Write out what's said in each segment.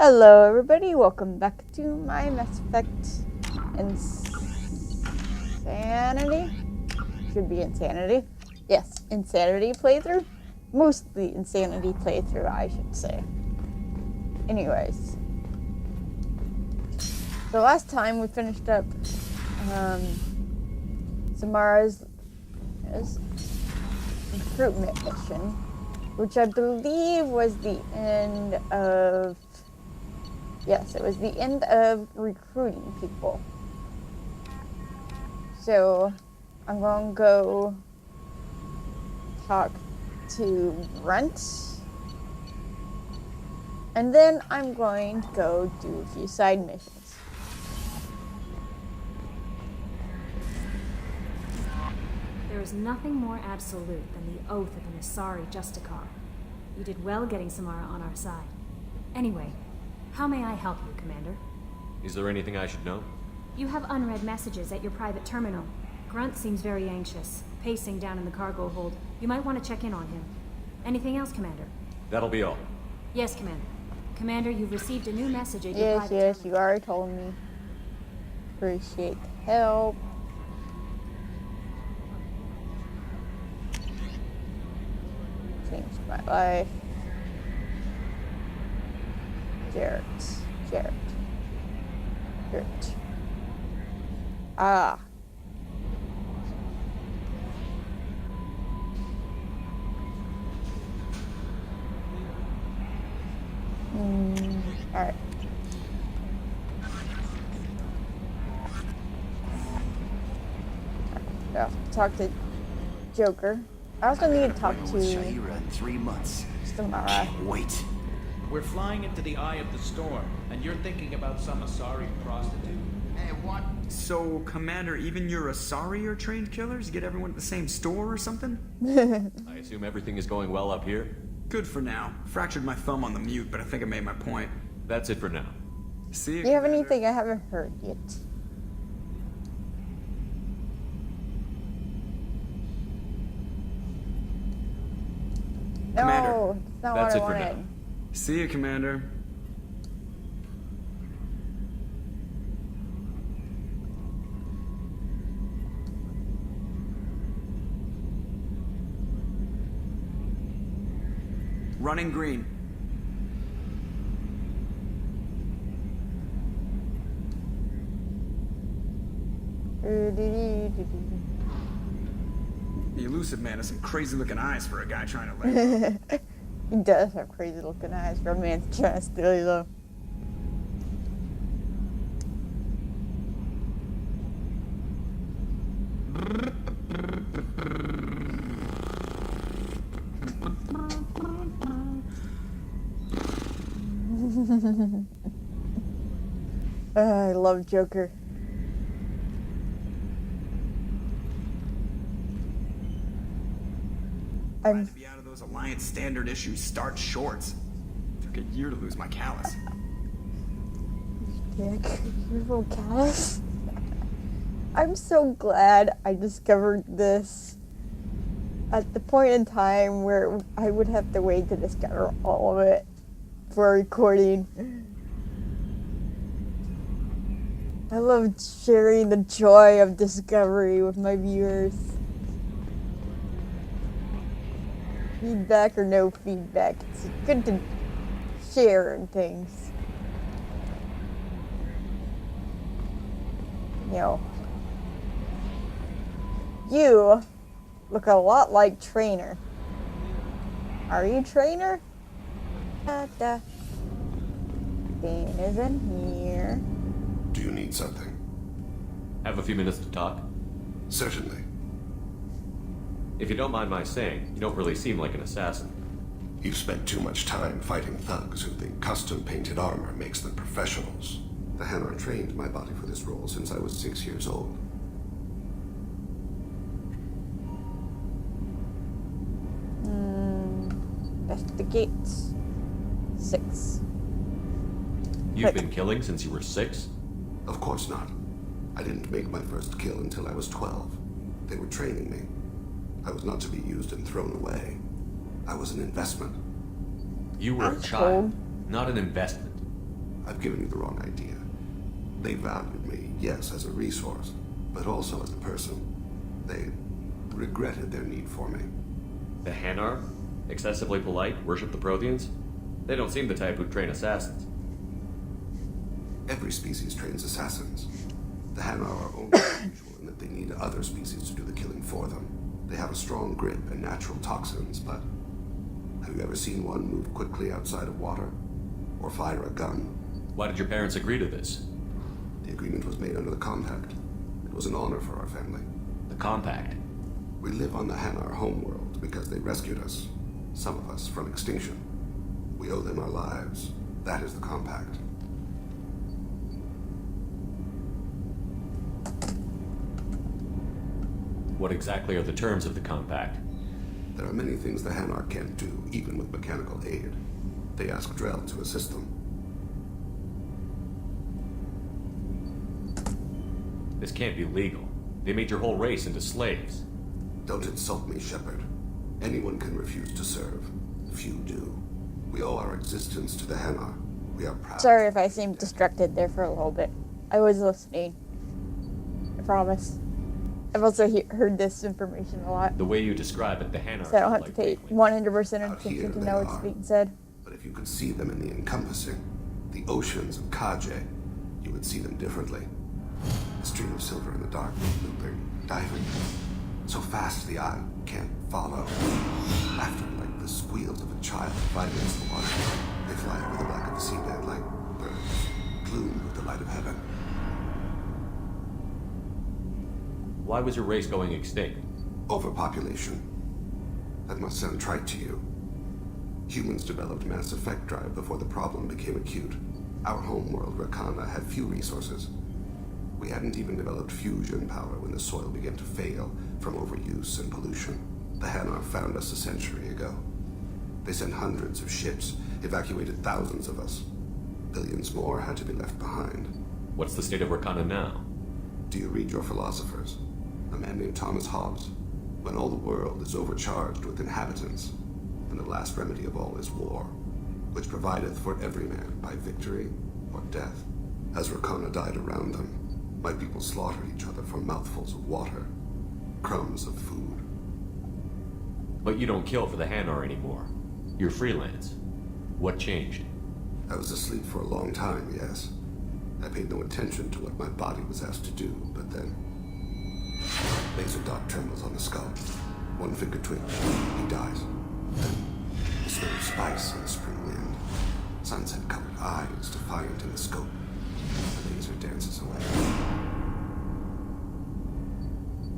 Hello everybody, welcome back to my Mass Effect Insanity? Should be Insanity. Yes, Insanity playthrough. Mostly Insanity playthrough, I should say. Anyways. The last time we finished up Samara's recruitment mission, which I believe was the end of... Yes, it was the end of recruiting people. So, I'm going to go talk to Brent. And then I'm going to go do a few side missions. There is nothing more absolute than the oath of an Asari Justicar. You did well getting Samara on our side. Anyway, how may I help you, Commander? Is there anything I should know? You have unread messages at your private terminal. Grunt seems very anxious, pacing down in the cargo hold. You might want to check in on him. Anything else, Commander? That'll be all. Yes, Commander. Commander, you've received a new message at your private Yes, terminal. you already told me. Appreciate the help. Changed my life. Jarrett. Ah. Alright. Yeah, talk to Joker. I also need to talk to Shahira in 3 months. Samara. Can't wait. We're flying into the eye of the storm, and you're thinking about some Asari prostitute? Hey, what? So, Commander, even your Asari are trained killers? You get everyone at the same store or something? I assume everything is going well up here? Good for now. Fractured my thumb on the mute, but I think I made my point. That's it for now. See you, Do you have Commander. anything I haven't heard yet? Commander, No, that's not that's what I it for wanted. now. See you, Commander. Running green. The elusive man has some crazy-looking eyes for a guy trying to live. He does have crazy looking eyes for a man trying to steal you though. I love Joker. Glad to be out of those Alliance standard issue starch shorts. Took a year to lose my callus. Dick, your little callus. I'm so glad I discovered this at the point in time where I would have to wait to discover all of it for recording. I love sharing the joy of discovery with my viewers. Feedback or no feedback, it's good to share things. You know, you look a lot like Trainer. Are you Trainer? Da-da. Dean is in here. Do you need something? Have a few minutes to talk? Certainly. If you don't mind my saying, you don't really seem like an assassin. You've spent too much time fighting thugs who think custom-painted armor makes them professionals. The Hammer trained my body for this role since I was 6 years old. Investigate. 6. You've been killing since you were 6? Of course not. I didn't make my first kill until I was 12. They were training me. I was not to be used and thrown away. I was an investment. You were a That's child, cool. not an investment. I've given you the wrong idea. They valued me, yes, as a resource, but also as a person. They regretted their need for me. The Hanar? Excessively polite, worship the Protheans? They don't seem the type who'd train assassins. Every species trains assassins. The Hanar are only unusual in that they need other species to do the killing for them. They have a strong grip and natural toxins, but have you ever seen one move quickly outside of water? Or fire a gun? Why did your parents agree to this? The agreement was made under the Compact. It was an honor for our family. The Compact? We live on the Hanar homeworld because they rescued us, some of us, from extinction. We owe them our lives. That is the Compact. What exactly are the terms of the Compact? There are many things the Hanar can't do, even with mechanical aid. They ask Drell to assist them. This can't be legal. They made your whole race into slaves. Don't insult me, Shepard. Anyone can refuse to serve. Few do. We owe our existence to the Hanar. We are proud. Sorry if I seemed distracted there for a little bit. I was listening. I promise. I've also heard this information a lot, The way you describe it, the Hanar so I don't have like to pay weaklings. 100% Out here attention to they know what's are. being said. But if you could see them in the encompassing, the oceans of Kaje, you would see them differently. A stream of silver in the dark, looping, diving. So fast the eye can't follow. Laughter like the squeals of a child fighting against the water. They fly over the back of the seabed like birds, gloomed with the light of heaven. Why was your race going extinct? Overpopulation. That must sound trite to you. Humans developed mass effect drive before the problem became acute. Our homeworld, Rakana, had few resources. We hadn't even developed fusion power when the soil began to fail from overuse and pollution. The Hanar found us a century ago. They sent hundreds of ships, evacuated thousands of us. Billions more had to be left behind. What's the state of Rakana now? Do you read your philosophers? A man named Thomas Hobbes. When all the world is overcharged with inhabitants, and the last remedy of all is war, which provideth for every man by victory or death. As Rakana died around them, my people slaughtered each other for mouthfuls of water, crumbs of food. But you don't kill for the Hanar anymore. You're freelance. What changed? I was asleep for a long time, yes. I paid no attention to what my body was asked to do, but then... Laser dot trembles on the skull. One finger twitch. He dies. Then the smell of spice on the spring wind. Sunset-colored eyes defiant in the scope. The laser dances away.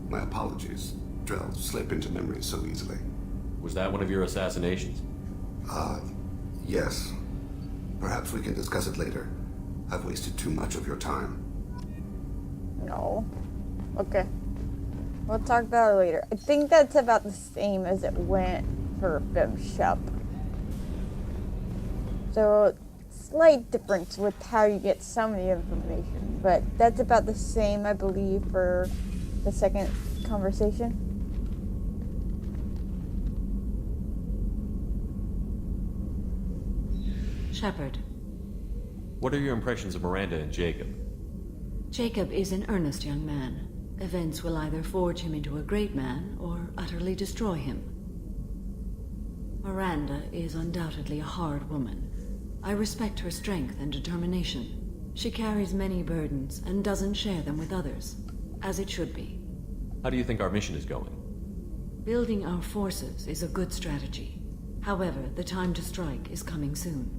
My apologies. Drell slip into memory so easily. Was that one of your assassinations? Yes. Perhaps we can discuss it later. I've wasted too much of your time. No. Okay. We'll talk about it later. I think that's about the same as it went for Shep. So, slight difference with how you get some of the information, but that's about the same, I believe, for the second conversation. Shepard. What are your impressions of Miranda and Jacob? Jacob is an earnest young man. Events will either forge him into a great man or utterly destroy him. Miranda is undoubtedly a hard woman. I respect her strength and determination. She carries many burdens and doesn't share them with others, as it should be. How do you think our mission is going? Building our forces is a good strategy. However, the time to strike is coming soon.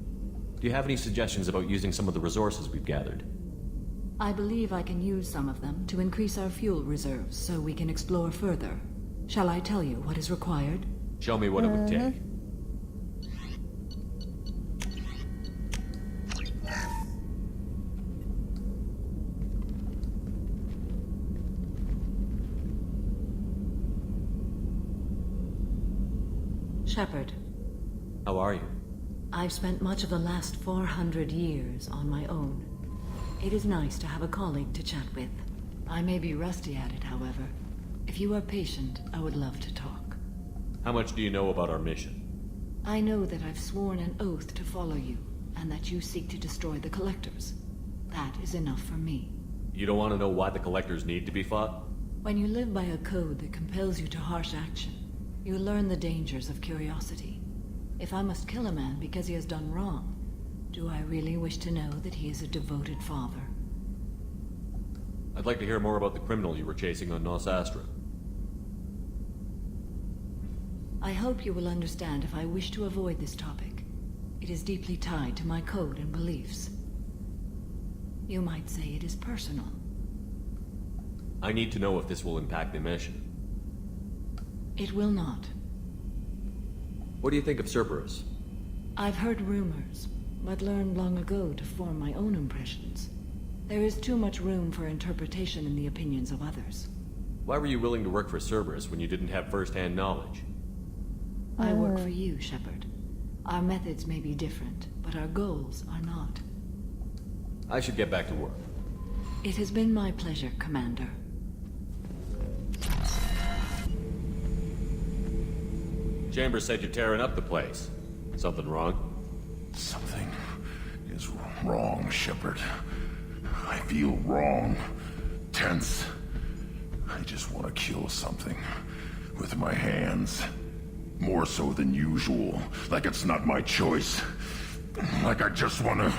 Do you have any suggestions about using some of the resources we've gathered? I believe I can use some of them to increase our fuel reserves so we can explore further. Shall I tell you what is required? Show me what it would take. Shepard, How are you? I've spent much of the last 400 years on my own. It is nice to have a colleague to chat with. I may be rusty at it, however. If you are patient, I would love to talk. How much do you know about our mission? I know that I've sworn an oath to follow you, and that you seek to destroy the Collectors. That is enough for me. You don't want to know why the Collectors need to be fought? When you live by a code that compels you to harsh action, you learn the dangers of curiosity. If I must kill a man because he has done wrong, do I really wish to know that he is a devoted father? I'd like to hear more about the criminal you were chasing on Nos Astra. I hope you will understand if I wish to avoid this topic. It is deeply tied to my code and beliefs. You might say it is personal. I need to know if this will impact the mission. It will not. What do you think of Cerberus? I've heard rumors, but learned long ago to form my own impressions. There is too much room for interpretation in the opinions of others. Why were you willing to work for Cerberus when you didn't have first-hand knowledge? I work for you, Shepard. Our methods may be different, but our goals are not. I should get back to work. It has been my pleasure, Commander. Chambers said you're tearing up the place. Something wrong? Something is wrong, Shepard. I feel wrong. Tense. I just want to kill something. With my hands. More so than usual. Like it's not my choice. Like I just want to...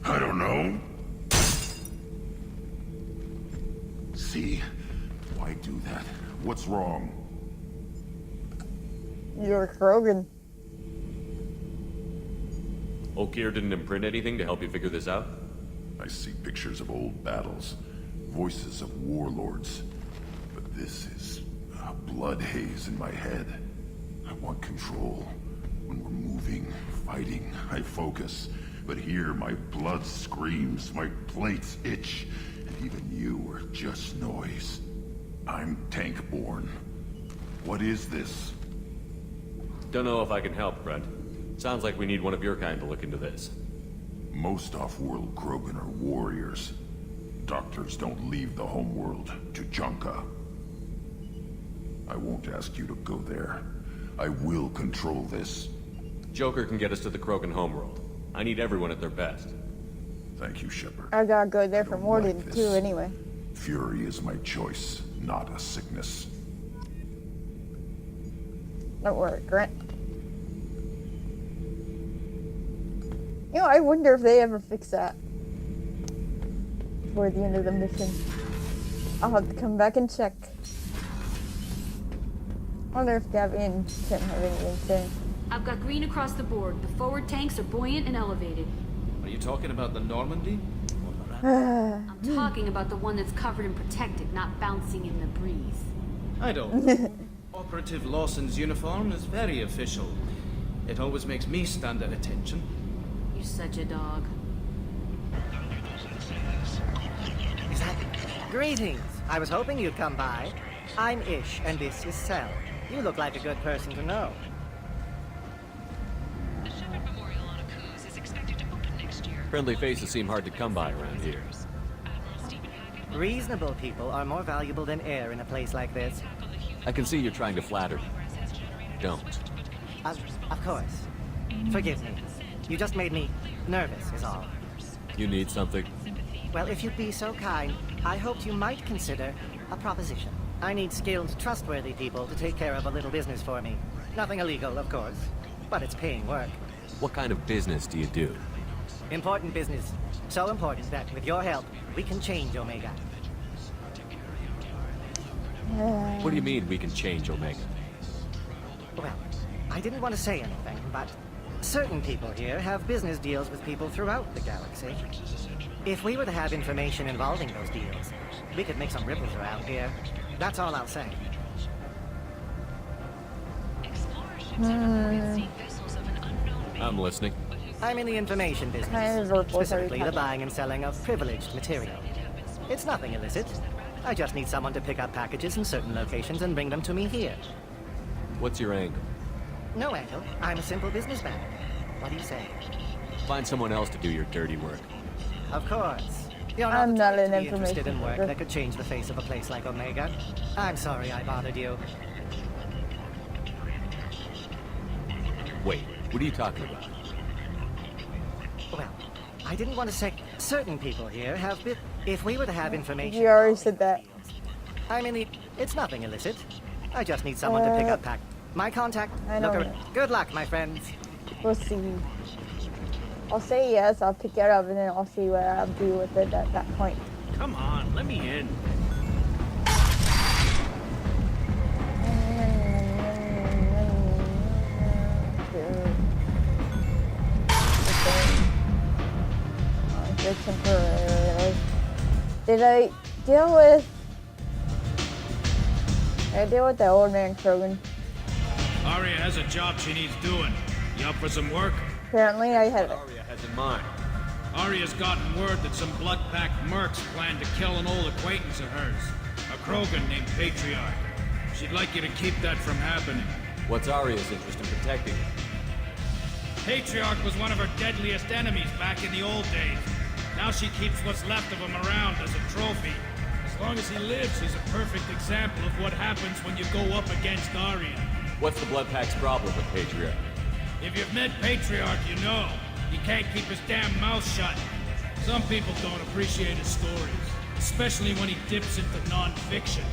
I don't know. See? Why do that? What's wrong? You're Krogan. Okeer didn't imprint anything to help you figure this out? I see pictures of old battles. Voices of warlords. But this is a blood haze in my head. I want control. When we're moving, fighting, I focus. But here, my blood screams, my plates itch, and even you are just noise. I'm tank-born. What is this? Don't know if I can help, Brent. Sounds like we need one of your kind to look into this. Most off-world Krogan are warriors. Doctors don't leave the homeworld to Junka. I won't ask you to go there. I will control this. Joker can get us to the Krogan homeworld. I need everyone at their best. Thank you, Shepard. I gotta go there for don't more like than this. two anyway. Fury is my choice, not a sickness. Don't worry, Grant. You know, I wonder if they ever fix that before the end of the mission. I'll have to come back and check. I wonder if Gabby and Tim have anything to say. I've got green across the board. The forward tanks are buoyant and elevated. Are you talking about the Normandy? I'm talking about the one that's covered and protected, not bouncing in the breeze. I don't. Operative Lawson's uniform is very official. It always makes me stand at attention. You're such a dog. Greetings. I was hoping you'd come by. I'm Ish, and this is Sel. You look like a good person to know. The Shepard Memorial on Akuz is expected to open next year. Friendly faces seem hard to come by around here. Reasonable people are more valuable than air in a place like this. I can see you're trying to flatter me. Don't. Of course. Forgive me. You just made me nervous, is all. You need something? Well, if you'd be so kind, I hoped you might consider a proposition. I need skilled, trustworthy people to take care of a little business for me. Nothing illegal, of course, but it's paying work. What kind of business do you do? Important business. So important that, with your help, we can change Omega. What do you mean we can change Omega? Well, I didn't want to say anything, but certain people here have business deals with people throughout the galaxy. If we were to have information involving those deals, we could make some ripples around here. That's all I'll say. I'm listening. I'm in the information business, Kind of report specifically the every time. buying and selling of privileged material. It's nothing illicit. I just need someone to pick up packages in certain locations and bring them to me here. What's your angle? No angle. I'm a simple businessman. What do you say? Find someone else to do your dirty work. Of course. You're I'm not not the an type to be interested in information work worker. that could change the face of a place like Omega. I'm sorry I bothered you. Wait, what are you talking about? I didn't want to say certain people here have bit. If we were to have information. You already said that. I mean, it's nothing illicit. I just need someone to pick up pack. My contact. I know. Good luck, my friends. We'll see. I'll say yes, I'll pick it up, and then I'll see what I'll do with it at that point. Come on, let me in. Did I deal with... Did I deal with the old man Krogan? Arya has a job she needs doing. You up for some work? Apparently I had it. Arya has in mind. Arya's gotten word that some blood-packed mercs plan to kill an old acquaintance of hers. A Krogan named Patriarch. She'd like you to keep that from happening. What's Arya's interest in protecting it? Patriarch was one of her deadliest enemies back in the old days. Now she keeps what's left of him around as a trophy. As long as he lives, he's a perfect example of what happens when you go up against Arya. What's the Blood Pack's problem with Patriarch? If you've met Patriarch, you know. He can't keep his damn mouth shut. Some people don't appreciate his stories, especially when he dips into non-fiction.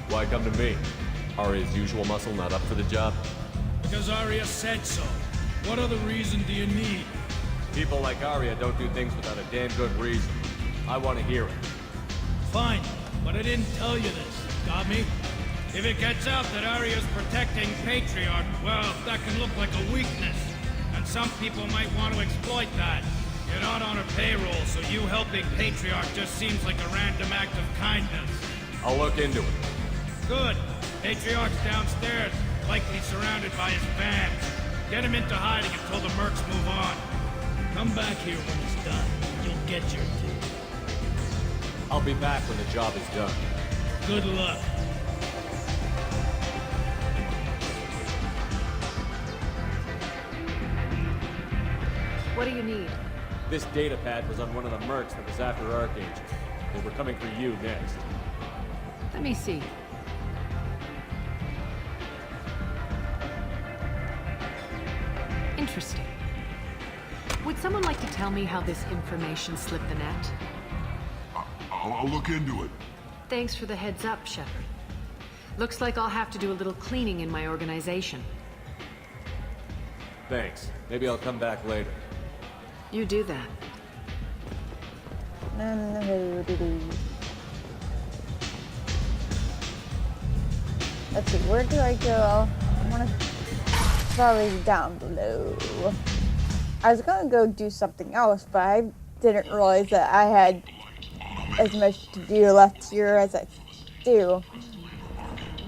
Why come to me? Arya's usual muscle not up for the job? Because Arya said so. What other reason do you need? People like Arya don't do things without a damn good reason. I want to hear it. Fine, but I didn't tell you this. Got me? If it gets out that Arya's protecting Patriarch, well, that can look like a weakness. And some people might want to exploit that. You're not on her payroll, so you helping Patriarch just seems like a random act of kindness. I'll look into it. Good. Patriarch's downstairs, likely surrounded by his fans. Get him into hiding until the mercs move on. Come back here when he's done. You'll get your due. I'll be back when the job is done. Good luck. What do you need? This data pad was on one of the mercs that was after Archangel. They were coming for you next. Let me see. Interesting. Would someone like to tell me how this information slipped the net? I'll look into it. Thanks for the heads up, Shepard. Looks like I'll have to do a little cleaning in my organization. Thanks. Maybe I'll come back later. You do that. Let's see, where do I go? I want to probably down below. I was gonna go do something else, but I didn't realize that I had as much to do left here as I do.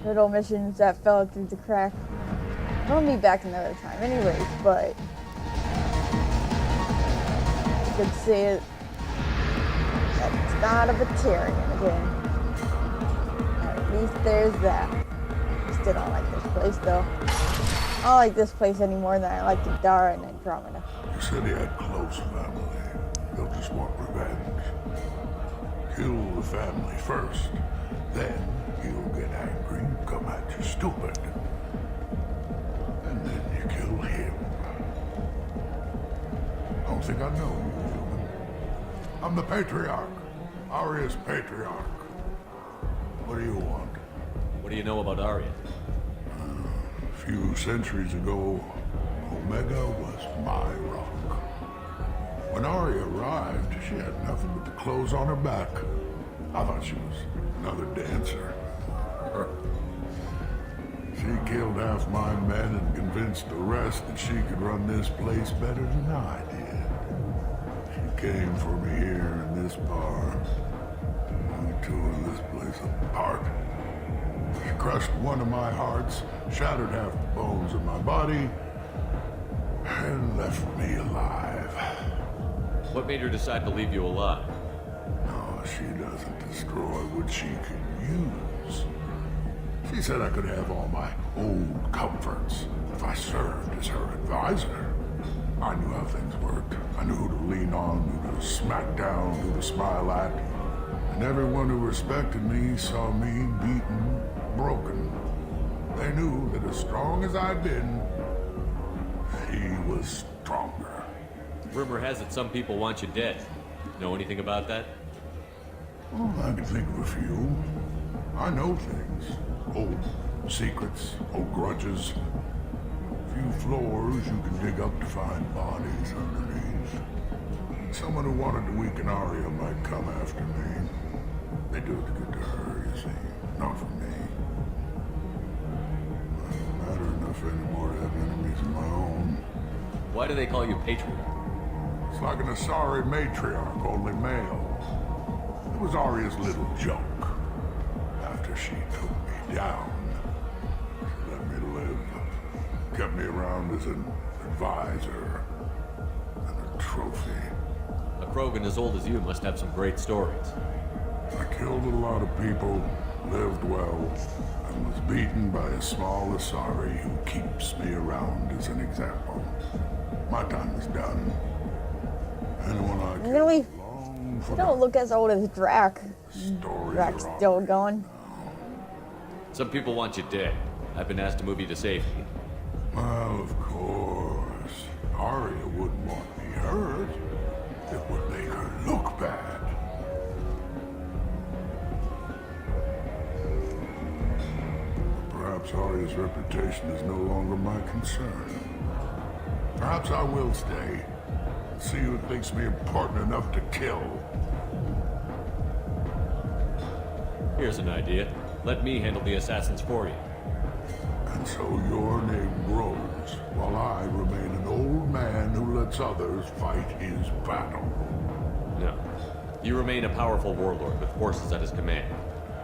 Little missions that fell through the crack. I'll be back another time anyways, but you could see it. That's not a Batarian again. At least there's that. I still don't like this place though. I don't like this place any more than I like Dara and Andromeda. You said he had close family. They'll just want revenge. Kill the family first, then he'll get angry and come at you stupid. And then you kill him. I don't think I know you, human. I'm the Patriarch. Arya's Patriarch. What do you want? What do you know about Arya? A few centuries ago, Omega was my rock. When Arya arrived, she had nothing but the clothes on her back. I thought she was another dancer. She killed half my men and convinced the rest that she could run this place better than I did. She came for me here in this bar. We tore this place apart. She crushed one of my hearts, shattered half the bones of my body, and left me alive. What made her decide to leave you alive? No, she doesn't destroy what she can use. She said I could have all my old comforts if I served as her advisor. I knew how things worked. I knew who to lean on, who to smack down, who to smile at. And everyone who respected me saw me beaten, broken. They knew that as strong as I'd been, she was stronger. Rumor has it some people want you dead. Know anything about that? I can think of a few. I know things. Old secrets, old grudges. A few floors you can dig up to find bodies underneath. Someone who wanted to weaken Arya might come after me. They do it to get to her, you see. Not for me. I don't matter enough anymore to have enemies of my own. Why do they call you Patriot? It's like an Asari matriarch, only male. It was Arya's little joke. After she took me down, she let me live. Kept me around as an advisor and a trophy. A Krogan as old as you must have some great stories. I killed a lot of people, lived well, and was beaten by a small Asari who keeps me around as an example. My time is done. Anyone I killed Really? long You don't look as old as Drac. Stories Drac's are still going. Some people want you dead. I've been asked to move you to safety. Well, of course. Arya wouldn't want me hurt. It would make her look bad. Perhaps Arya's reputation is no longer my concern. Perhaps I will stay. See who thinks me important enough to kill. Here's an idea. Let me handle the assassins for you. And so your name grows, while I remain an old man who lets others fight his battle. No. You remain a powerful warlord with forces at his command.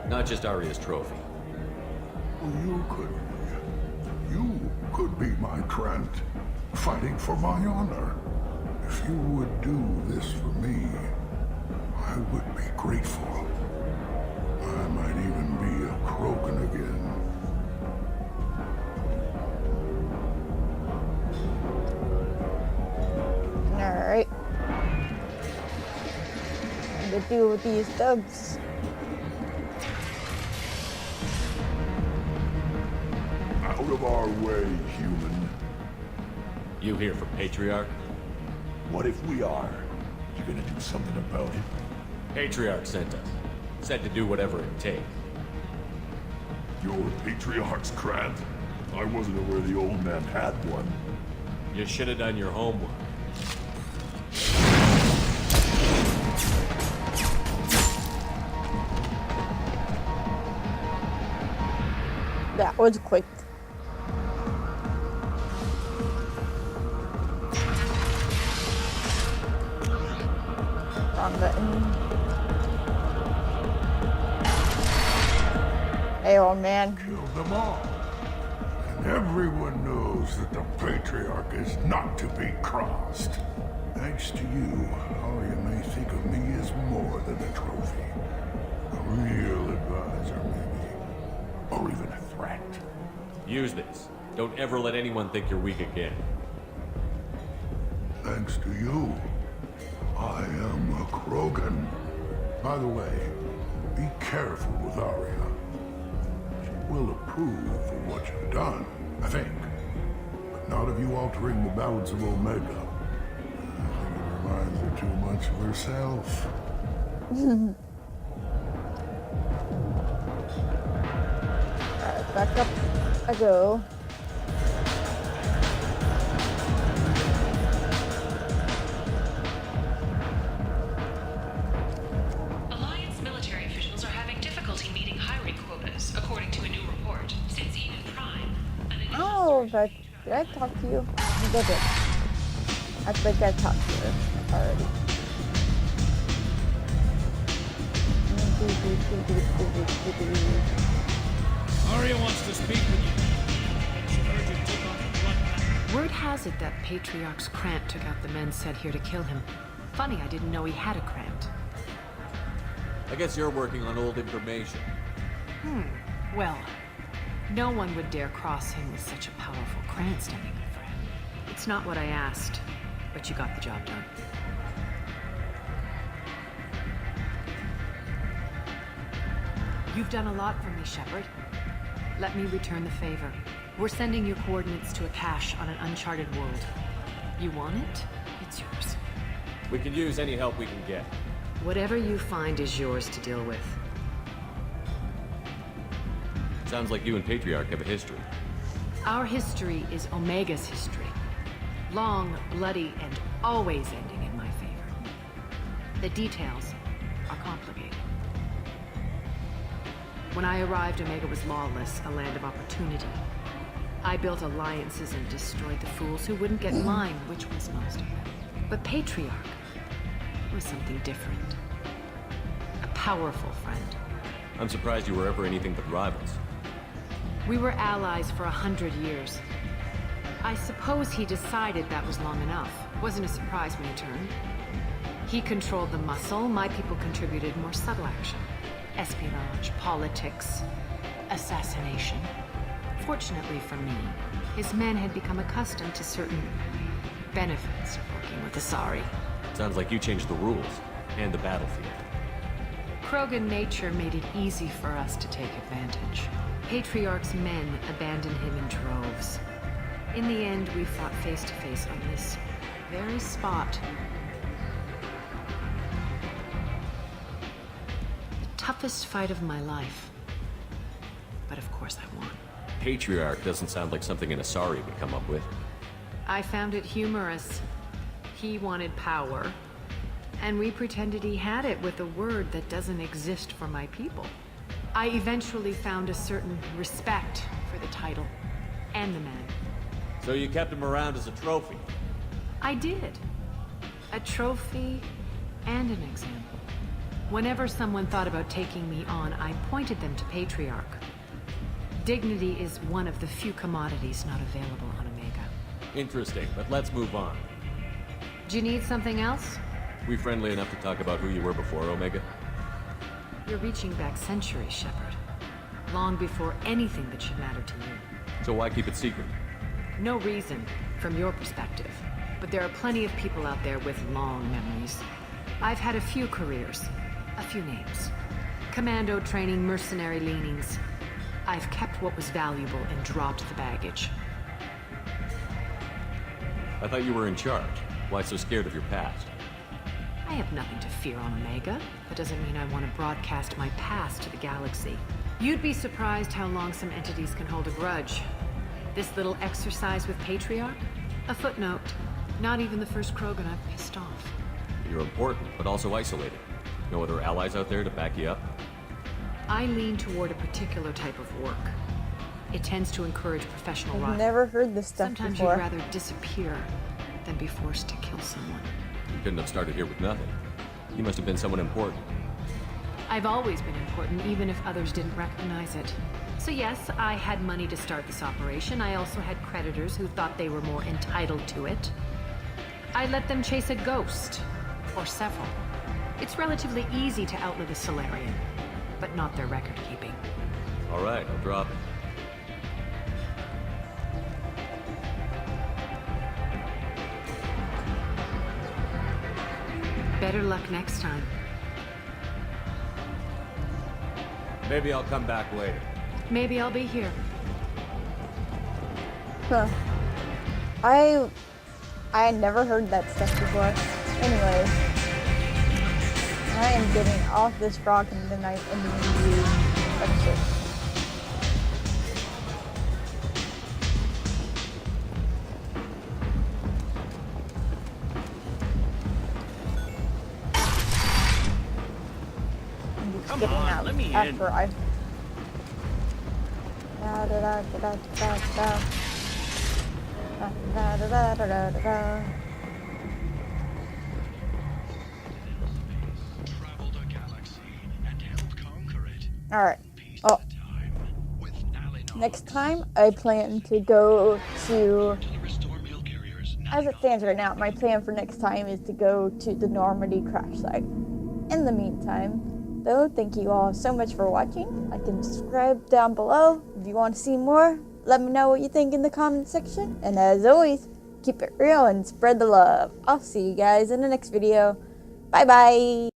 Not just Arya's trophy. Well, you could be my Trent, fighting for my honor. If you would do this for me, I would be grateful. I might even be a Krogan again. Alright. What to do with these thugs? Out of our way, human. You here for Patriarch? What if we are? You gonna do something about it? Patriarch sent us. Said to do whatever it takes. Your Patriarch's Krant? I wasn't aware the old man had one. You should have done your homework. That was quick. Wrong button. Hey, old man. Killed them all. And everyone knows that the Patriarch is not to be crossed. Thanks to you, Arya may think of me as more than a trophy. A real advisor, maybe. Or even a threat. Use this. Don't ever let anyone think you're weak again. Thanks to you, I am a Krogan. By the way, be careful with Arya. She will approve of what you've done, I think. But not of you altering the balance of Omega. I think it reminds her too much of herself. Alright, back up I go. Alliance military officials are having difficulty meeting hiring quotas, according to a new report. Since Eden Prime, an initial Oh, but did I talk to you? I did it. I think I talked to you already. Arya wants to speak with you. She heard you took on the blood. Word has it that Patriarch's Krant took out the men sent here to kill him. Funny, I didn't know he had a Krant. I guess you're working on old information. Well, no one would dare cross him with such a powerful Krant standing up for him. It's not what I asked, but you got the job done. You've done a lot for me, Shepard. Let me return the favor. We're sending your coordinates to a cache on an uncharted world. You want it? It's yours. We can use any help we can get. Whatever you find is yours to deal with. Sounds like you and Patriarch have a history. Our history is Omega's history. Long, bloody, and always ending in my favor. The details are complicated. When I arrived, Omega was lawless, a land of opportunity. I built alliances and destroyed the fools who wouldn't get in line, which was most of them. But Patriarch was something different. A powerful friend. I'm surprised you were ever anything but rivals. We were allies for 100 years. I suppose he decided that was long enough. Wasn't a surprise when he turned. He controlled the muscle, my people contributed more subtle action. Espionage, politics, assassination. Fortunately for me, his men had become accustomed to certain benefits of working with Asari. Sounds like you changed the rules, and the battlefield. Krogan nature made it easy for us to take advantage. Patriarch's men abandoned him in droves. In the end, we fought face to face on this very spot. The toughest fight of my life. But of course I won. Patriarch doesn't sound like something an Asari would come up with. I found it humorous. He wanted power, and we pretended he had it with a word that doesn't exist for my people. I eventually found a certain respect for the title and the man. So you kept him around as a trophy? I did. A trophy and an example. Whenever someone thought about taking me on, I pointed them to Patriarch. Dignity is one of the few commodities not available on Omega. Interesting, but let's move on. Do you need something else? We friendly enough to talk about who you were before Omega? You're reaching back centuries, Shepard. Long before anything that should matter to you. So why keep it secret? No reason, from your perspective. But there are plenty of people out there with long memories. I've had a few careers, a few names. Commando training, mercenary leanings. I've kept what was valuable and dropped the baggage. I thought you were in charge. Why so scared of your past? I have nothing to fear on Omega. That doesn't mean I want to broadcast my past to the galaxy. You'd be surprised how long some entities can hold a grudge. This little exercise with Patriarch? A footnote. Not even the first Krogan I've pissed off. You're important, but also isolated. No other allies out there to back you up? I lean toward a particular type of work. It tends to encourage professional I've rivals. never heard this stuff Sometimes before. you'd rather disappear than be forced to kill someone. You couldn't have started here with nothing. You must have been someone important. I've always been important, even if others didn't recognize it. So yes, I had money to start this operation. I also had creditors who thought they were more entitled to it. I let them chase a ghost, or several. It's relatively easy to outlive a Solarian, but not their record keeping. All right, I'll drop it. Better luck next time. Maybe I'll come back later. Maybe I'll be here. Huh. I had never heard that stuff before. Anyways, I am getting off this rock in the night and the episode. Come Getting on, out let me in. after I. Da da da da da da da. Da da da da da da. Alright. Oh. Next time, I plan to go to... As it stands right now, my plan for next time is to go to the Normandy crash site. In the meantime, though, thank you all so much for watching. Like and subscribe down below. If you want to see more, let me know what you think in the comment section. And as always, keep it real and spread the love. I'll see you guys in the next video. Bye bye!